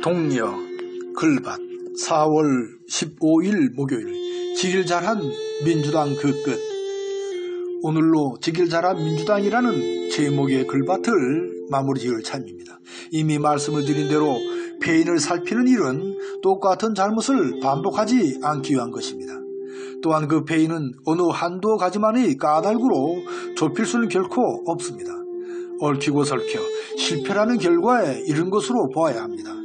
동력 글밭 4월 15일 목요일 지길 잘한 민주당 그 끝. 오늘로 지길 잘한 민주당이라는 제목의 글밭을 마무리 지을 참입니다. 이미 말씀을 드린 대로 폐인을 살피는 일은 똑같은 잘못을 반복하지 않기 위한 것입니다. 또한 그 폐인은 어느 한두 가지만의 까닭으로 좁힐 수는 결코 없습니다. 얽히고 설켜 실패라는 결과에 이른 것으로 보아야 합니다.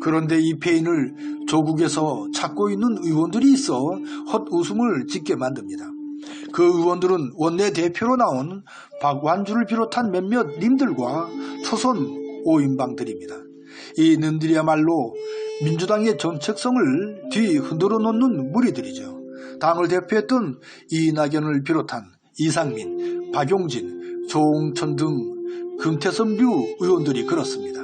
그런데 이 폐인을 조국에서 찾고 있는 의원들이 있어 헛웃음을 짓게 만듭니다. 그 의원들은 원내대표로 나온 박완주를 비롯한 몇몇 님들과 초선 5인방들입니다. 이 님들이야말로 민주당의 정책성을 뒤흔들어 놓는 무리들이죠. 당을 대표했던 이낙연을 비롯한 이상민, 박용진, 조홍천 등 금태섭류 의원들이 그렇습니다.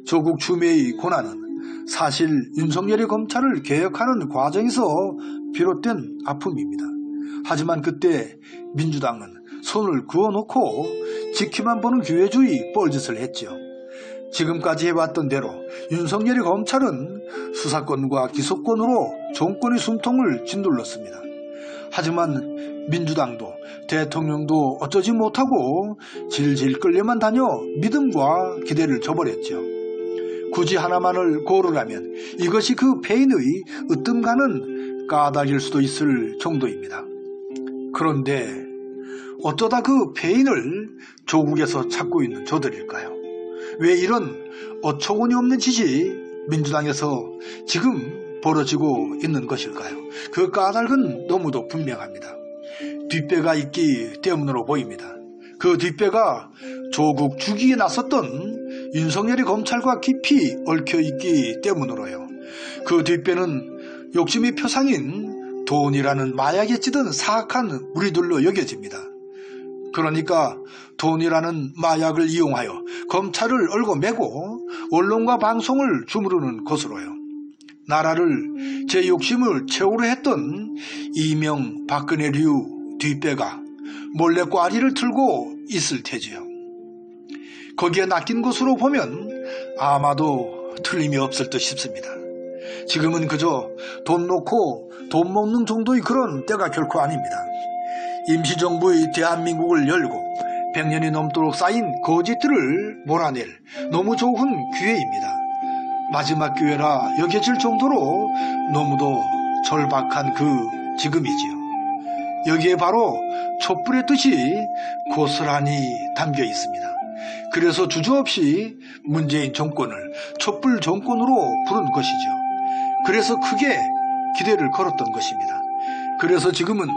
조국 추미애의 고난은 사실 윤석열이 검찰을 개혁하는 과정에서 비롯된 아픔입니다. 하지만 그때 민주당은 손을 그어놓고 지키만 보는 기회주의 뻘짓을 했죠. 지금까지 해왔던 대로 윤석열이 검찰은 수사권과 기소권으로 정권의 숨통을 짓눌렀습니다. 하지만 민주당도 대통령도 어쩌지 못하고 질질 끌려만 다녀 믿음과 기대를 저버렸죠. 굳이 하나만을 고르라면 이것이 그 폐인의 으뜸가는 까닭일 수도 있을 정도입니다. 그런데 어쩌다 그 폐인을 조국에서 찾고 있는 저들일까요? 왜 이런 어처구니 없는 짓이 민주당에서 지금 벌어지고 있는 것일까요? 그 까닭은 너무도 분명합니다. 뒷배가 있기 때문으로 보입니다. 그 뒷배가 조국 주기에 나섰던 윤석열이 검찰과 깊이 얽혀있기 때문으로요. 그 뒷배는 욕심이 표상인 돈이라는 마약에 찌든 사악한 무리들로 여겨집니다. 그러니까 돈이라는 마약을 이용하여 검찰을 얽어매고 언론과 방송을 주무르는 것으로요. 나라를 제 욕심을 채우려 했던 이명 박근혜류 뒷배가 몰래 꽈리를 틀고 있을 테지요. 거기에 낚인 것으로 보면 아마도 틀림이 없을 듯 싶습니다. 지금은 그저 돈 놓고 돈 먹는 정도의 그런 때가 결코 아닙니다. 임시정부의 대한민국을 열고 100년이 넘도록 쌓인 거짓들을 몰아낼 너무 좋은 기회입니다. 마지막 기회라 여겨질 정도로 너무도 절박한 그 지금이지요. 여기에 바로 촛불의 뜻이 고스란히 담겨 있습니다. 그래서 주저없이 문재인 정권을 촛불 정권으로 부른 것이죠. 그래서 크게 기대를 걸었던 것입니다. 그래서 지금은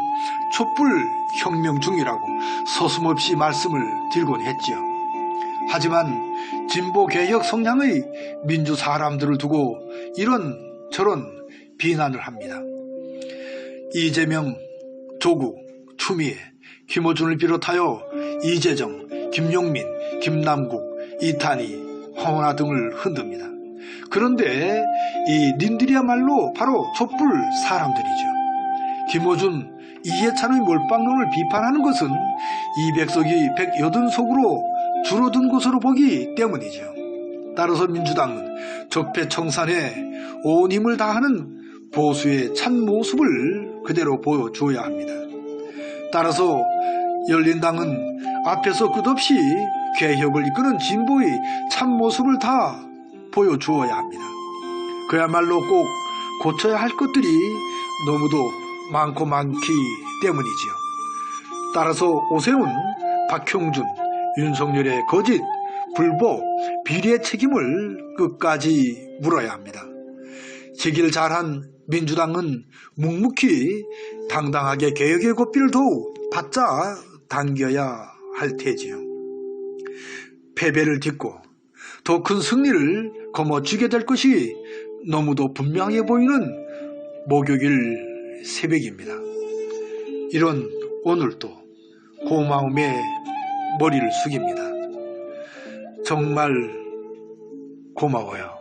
촛불 혁명 중이라고 서슴없이 말씀을 드리곤 했지요. 하지만 진보 개혁 성향의 민주 사람들을 두고 이런저런 비난을 합니다. 이재명, 조국, 추미애, 김어준을 비롯하여 이재정, 김용민, 김남국, 이탄희, 황운하 등을 흔듭니다. 그런데 이 님들이야말로 바로 촛불 사람들이죠. 김어준, 이해찬의 몰빵론을 비판하는 것은 200석이 180석으로 줄어든 것으로 보기 때문이죠. 따라서 민주당은 적폐청산에 온 힘을 다하는 보수의 참 모습을 그대로 보여줘야 합니다. 따라서 열린당은 앞에서 끝없이 개혁을 이끄는 진보의 참 모습을 다 보여주어야 합니다. 그야말로 꼭 고쳐야 할 것들이 너무도 많고 많기 때문이지요. 따라서 오세훈, 박형준, 윤석열의 거짓, 불법, 비리의 책임을 끝까지 물어야 합니다. 지길 잘한 민주당은 묵묵히 당당하게 개혁의 고삐를 더욱 바짝 당겨야 할 테지요. 패배를 딛고 더 큰 승리를 거머쥐게 될 것이 너무도 분명해 보이는 목요일 새벽입니다. 이런 오늘도 고마움에 머리를 숙입니다. 정말 고마워요.